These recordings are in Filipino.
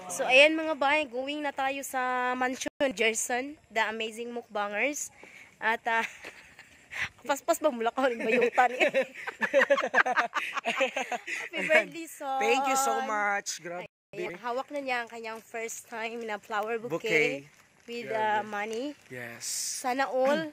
So ayan mga bay, going na tayo sa mansion Gerson, the amazing mukbangers. At paspas ba mula ka rin bayutan eh. Happy birthday son. Thank you so much. Grabe. Hawak na niya ang kanyang first time na flower bouquet with money. Yes. Sana all.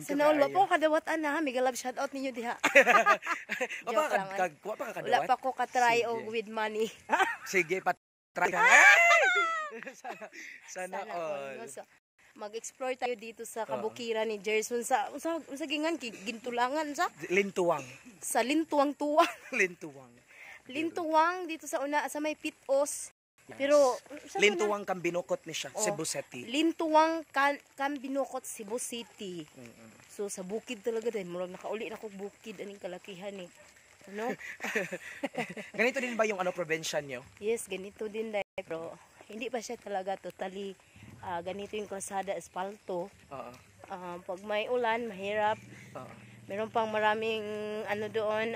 Sana all. Wapo kadawat ana. May galab shoutout ninyo diha. Wala pa ko katry og with money. Sige, patry ka. Sana all. So, mag-explore tayo dito sa kabukiran ni Gerson sa gingan gintulangan sa Lintuwang. Sa Lintuwang-tuwang. Lintuwang dito sa una sa may Pitos. Pero Lintuwang Kambinukot ni siya, Cebu City. Lintuwang Kambinukot, Cebu City. So sa bukid talaga din, murag nakauli na kog bukid aning kalakihan ni. Ano? Ganito din ba yung probinsya niyo? Yes, ganito din dai, pero hindi pa siya talaga totally ganito yung kalsada, espalto. Pag may ulan, mahirap. Meron pang maraming doon,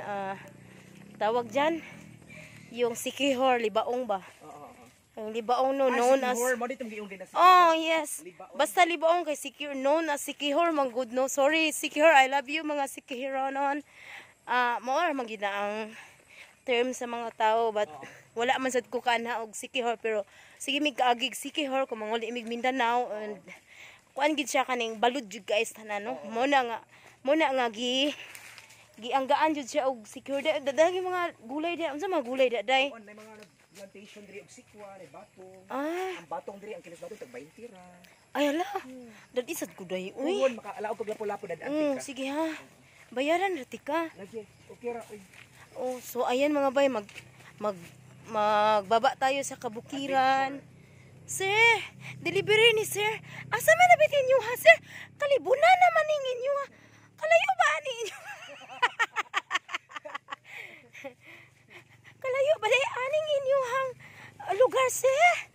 tawag dyan, yung Sikihor, Libaong ba? Yung Libaong known as... Oh, yes. Basta Libaong kay Sikihor, known as Sikihor, mang good no. Sorry, Sikihor, I love you mga Sikihironon. More magina ang term sa mga tao, but wala man sad ko kana og Sikihor, pero sige mig kaagig Sikihor kung manguli mig Mindanao, and kuan gid siya kaning balud jud guys tanan no. Mo na nga gianggaan jud siya og Sikihor. Dagdag mga gulay di, unsa mga gulay di day? May mga plantation diri og sikwa, ni batong. Ang batong diri ang kilos batong tag 20 ra. Ay ala. Dadi sad ko day. Uy, makaalaw pag lapo-lapo dad antika. Sige ha. Bayaran ra tika. Lagi. Okay ra. Oh, so ayan mga bay, magbaba tayo sa kabukiran. Sir, delivery ni sir. Asa man nabitin niyo ha, sir? Kalibunan naman ning inyo ha. Kalayo ba ani inyo? Kalayo ba day aning inyo hang lugar, sir?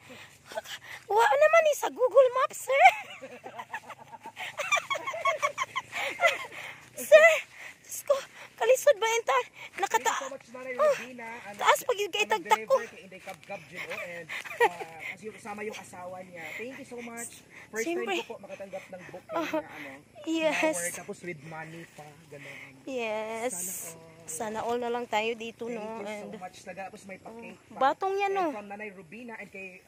Wa naman ni sa Google Maps, sir. Sir, ko kalisod ba enta? Taas pag yung kaitagtak ko. Kasi kasama yung asawa niya. Thank you so much. First time ko po makatanggap ng booking na yes. Flower, tapos with money pa. Ganun. Yes. Sana all na lang tayo dito, no? Thank you so much. Tapos may pa-cake pa. Batong yan, no? From Nanay Rubina and kay,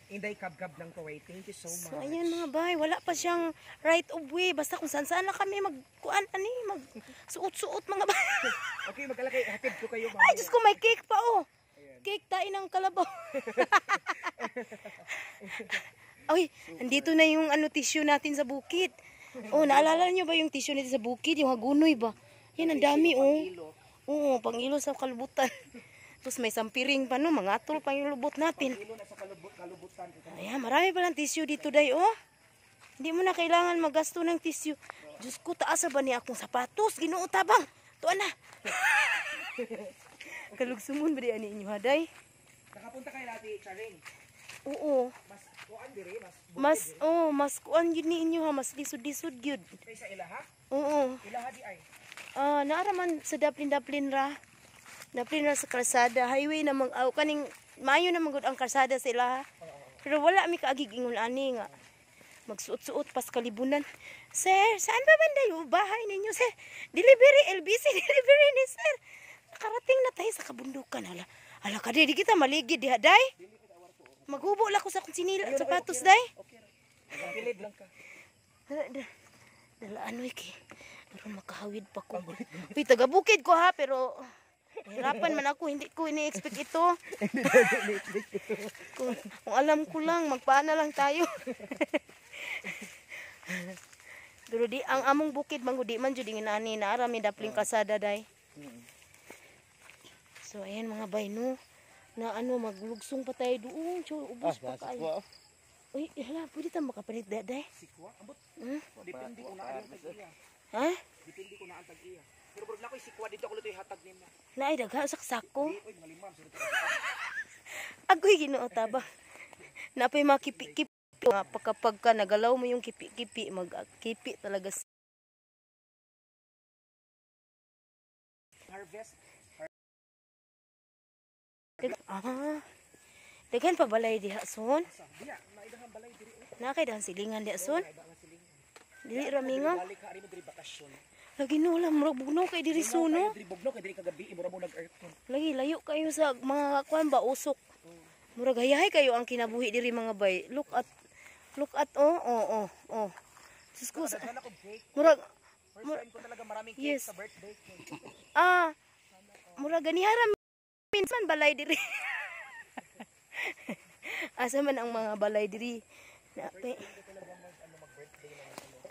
Inday Kabgab ng Kuwait. Thank you so much. So, ayan mga bay, wala pa siyang right of way. Basta kung saan na kami mag-suot-suot mga bay. Okay, magkalakay. Hatid ko kayo. Ay, Diyos ko, may cake pa, oh. Ayan. Cake tayo ng kalabaw. Ay, andito na yung tissue natin sa bukid. Oh, naalala niyo ba yung tissue natin sa bukid? Yung hagunoy ba? Yan, ang dami, oh. Oo, pang-ilo sa kalubutan. Tapos may sampiring pa, no? Mangatol pa yung lubot natin. Ayan, marami palang tissue dito, day, oh. Hindi mo na kailangan magasto ng tissue. Diyos ko, taas ba niya akong sapatos? Ginoo tabang. Tuan na. Kalugsumon ba diyan ninyo, ha, day? Nakapunta kayo natin, Charing. Oo. Mas kuan diri, mas kuan yun ninyo, ha. Mas lisod-lisod yun. Sa ilaha? Oo. Ilaha di ay? Naaraman sa Daplin ra. Daplin ra sa kalsada. Highway na kaning mayo na magud ang kalsada sa ilaha. Pero wala mi kaagig ingon ani nga magsuot-suot pas kalibunan. Sir, saan ba banda yung bahay ninyo, sir? Delivery, LBC delivery ni sir. Nakarating na tayo sa kabundukan. Hala ka, di kita maligid diha, day. Maghubo lang ko sa sinila at sapatos, day. Pilid lang ka. Dala iki. Pero makahawid pa ko. Uy, taga-bukid ko ha, pero hirapan man ako, hindi ko ini-expect ito. Kung alam ko lang, magpaana lang tayo. Pero di, ang among bukid, manggudi man dyan yung nani, naarami dapling kasada, day. So, ayan mga bay, no? Na maglugsong pa tayo doon. So, ubos pa kayo. Uy, hala, pwede tayo makapalit, day? Sikwa? Ambot? Depende ko na ang tag-iya. Ha? Depende ko na ang tag-iya. Pero bro, nako'y sikwa dito ako luto yung hatag nila. Naay, dagha, saksak ko. Uy, mga limam. Agoy, ginoo taba. Napay mga kipi-kipi. Kapag ka nagalaw mo yung kipi-kipi, mag-kipi talaga. Harvest. Daghan pa balay diha son. Diya, naidahan balay diri. Nakay dahan silingan diha son. Dili raminga. Balik ka ari mo diri bakasyon. Lagi no lang murag bugnaw kay diri suno. Diri bugno kay diri kagabi imo ra mo nag-aircon. Lagi layo kayo sa mga kuan ba usok. Murag hayahay kayo ang kinabuhi diri mga bay. Look at oh. Sus ko. Murag First time ko talaga maraming cake yes. sa birthday ko. Murag ganihara minsan balay diri. Asa man ang mga balay diri.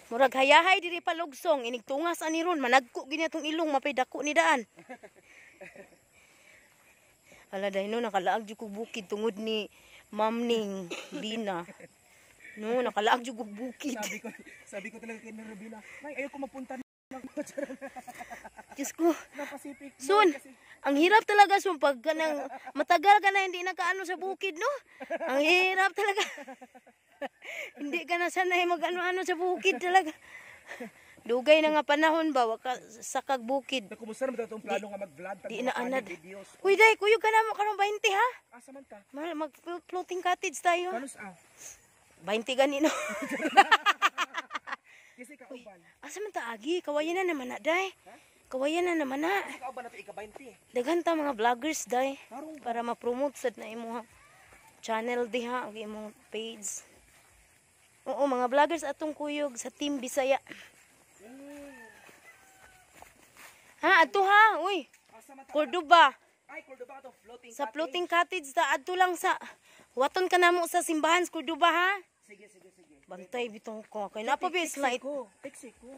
Murag hayahay diri palugsong inig tungas ani ron managko gini atong ilong mapay dako ni daan. Ala dai no nakalaag jud kog bukid tungod ni Ma'am Ning Dina. No nakalaag jud kog bukid. Sabi ko talaga kay Robina, "May ayo ko mapunta na." Diyos ko. Na Pacific. Sun, ang hirap talaga sun pag kanang matagal ka na hindi nakaano sa bukid no. Ang hirap talaga. Hindi ka na sanay mag-ano-ano sa bukid talaga. Dugay na nga panahon ba waka sa kagbukid. Kumusta naman itong plano nga mag-vlog Di na anad. videos? Uy day, kuyog ka na mo karon 20 ha? Asa man ta? Mag-floating cottage tayo. Kanus 20 ganino. Kasi kauban. Asa man ta agi? Kawayan na naman na day. Kawayan na naman na. Kasi kauban na to ika-20. Daghan ta mga vloggers day para ma-promote sad na imong channel diha ang imong page. Oo, mga vloggers atong kuyog sa Team Bisaya. Ha, ato ha. Uy. Cordoba. Ay, Cordoba to floating. Sa floating cottage ta adto lang sa waton ka namo sa simbahan sa Cordoba ha. Sige. Bantay bitong ko kay napa bi slide. Tiksi ko.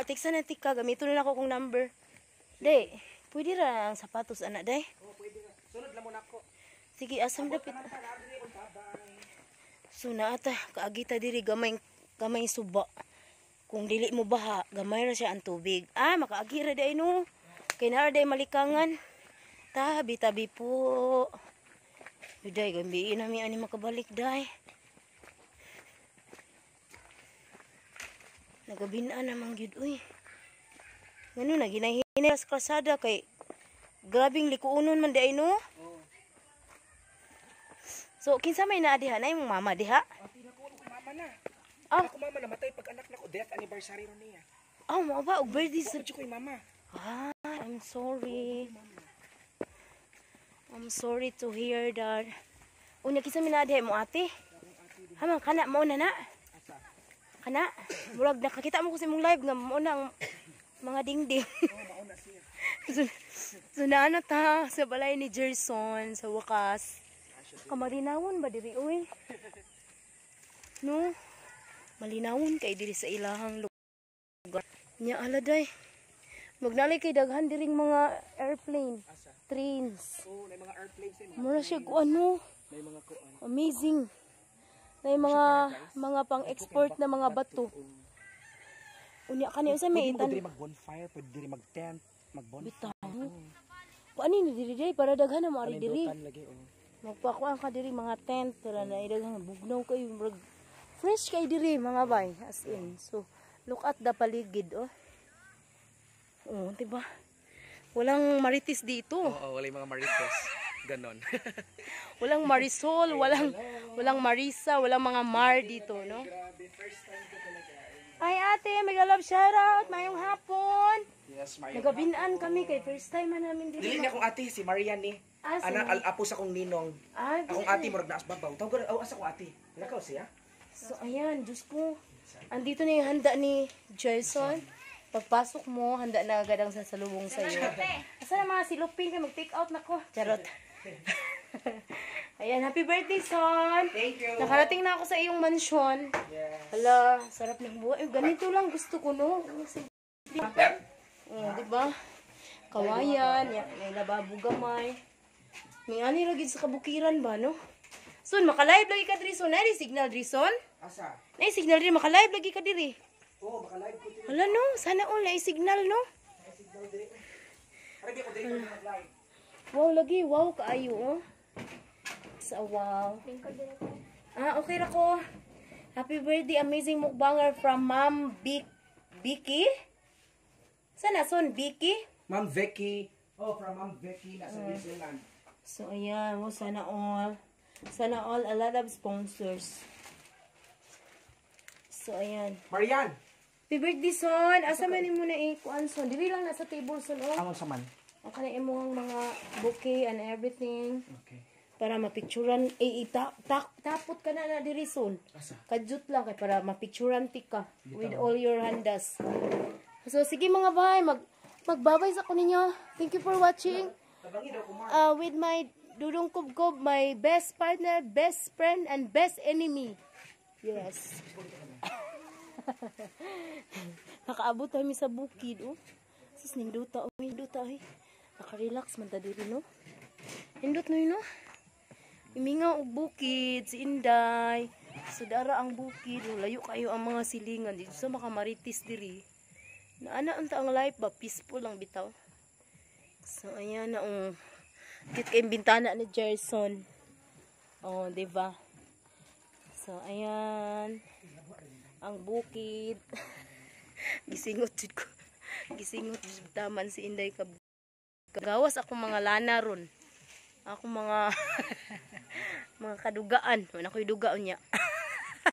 Tiksa na tika gamiton na ako kong number. Day, pwede ra ang sapatos anak day. Pwede na. Sunod lang mo nako. Sige, asam dapit. So naata kaagita diri gamay suba. Kung dili mo baha, gamay ra siya ang tubig. Makaagi ra day no. Kay naa day malikangan. Tabi po. Day gambiin nami ani makabalik day. Nagabinaan namang gyud uy. Ngano na ginahinay sa kalsada kay grabing likuonon man day no. So kinsa may naa diha na imong mama diha? Mama na. Ako mama namatay pag anak nako death anniversary ro niya. Mo ba og birthday sa ko mama. I'm sorry. I'm sorry to hear that. Unya kinsa may naa diha mo ate? Hamang kana mo na na. Kana, murag nakakita mo ko sa imong live nga mo nang mga dingding. Mauna siya. So naana ta sa balay ni Gerson sa wakas. Kamarinawon ba diri uy? No. Malinawon kay diri sa ilahang lugar. Nya aladay. Magnalay kay daghan diring mga airplane, trains. May mga airplanes Mura siya ano? May mga amazing. Na mga pang-export na mga bato. Unya kani unsa may itan? Pwede mag-bonfire, pwede mag-tent, mag-bonfire. Kuan ni diri para daghan na mo ari diri. Lagi, Magpakuan ka diri mga tent para na daghan bugnaw kayo murag fresh kay diri mga bay as in. So look at the paligid diba? Walang marites dito. Walang mga marites. Ganon. Walang Marisol, walang Marisa, walang mga Mar dito, no? Grabe, first time ko talaga. Ay ate, mega love shoutout, mayong hapon. Yes, Mario. Nagabinaan kami kay first time man namin dito. Dili niya akong ate, si Marian ni. Apo sa akong ninong. Akong ate, murag naas babaw. Tawag ko, asa ko ate. Nakaw siya? So ayan, Diyos ko. Andito na yung handa ni Jason. Pagpasok mo, handa na agad ang sasalubong sa'yo. Asa na mga silupin ka, mag-take out na ko. Charot. Ayan, happy birthday, son. Thank you. Nakarating na ako sa iyong mansyon. Yes. Hala, sarap ng buhay. Ganito lang gusto ko, no? Diba? Kawayan, may lababo gamay. May ani lagi sa kabukiran ba, no? Son, maka-live lagi ka diri, son. Nari signal diri, son? Asa? Nari signal diri, maka-live lagi ka diri. Oo, maka-live ko diri. Hala, no? Sana all na signal, no? Signal diri. Arabi ko diri ko mag-live. Wow, lagi. Wow, kaayo, oh. Sa wow. Okay ra ko. Happy birthday, amazing mukbanger from Ma'am Vicky. Sana, son? Vicky? Ma'am Vicky. From Ma'am Vicky, nasa New Zealand. So, ayan. Oh, sana all. Sana all. A lot of sponsors. So, ayan. Marian! Happy birthday, son! Asa man mo na ikuan, son? Dili lang nasa table, son, oh. Amon sa man. Ang kanain mo ang mga bouquet and everything. Okay. Para mapicturan. Tapot ka na diri, son. Asa? Kajut lang kay para mapicturan ti ka with all your handas. So, sige mga bay. Magbabay sa ko ninyo. Thank you for watching. With my Dudong Kubkob, my best partner, best friend, and best enemy. Yes. Nakaabot kami sa bukid, oh. Sus, ninduta, oh. Ninduta, ay. Naka-relax man ta diri, no? Nindot no yun, no? Iminga og bukid, si Inday. So, dara ang bukid. Oh. Layo kayo ang mga silingan. Dito sa makamaritis diri. Naana ang life ba? Peaceful lang bitaw. So, ayan na, oh. Kit kayong bintana ni Jerson. Oh, diba? So, ayan. Ang bukid. Gisingot jud ko. Gisingot jud taman si Inday ka. Gawas ako mga lana ron. Ako mga mga kadugaan. Wala ko'y dugaan niya.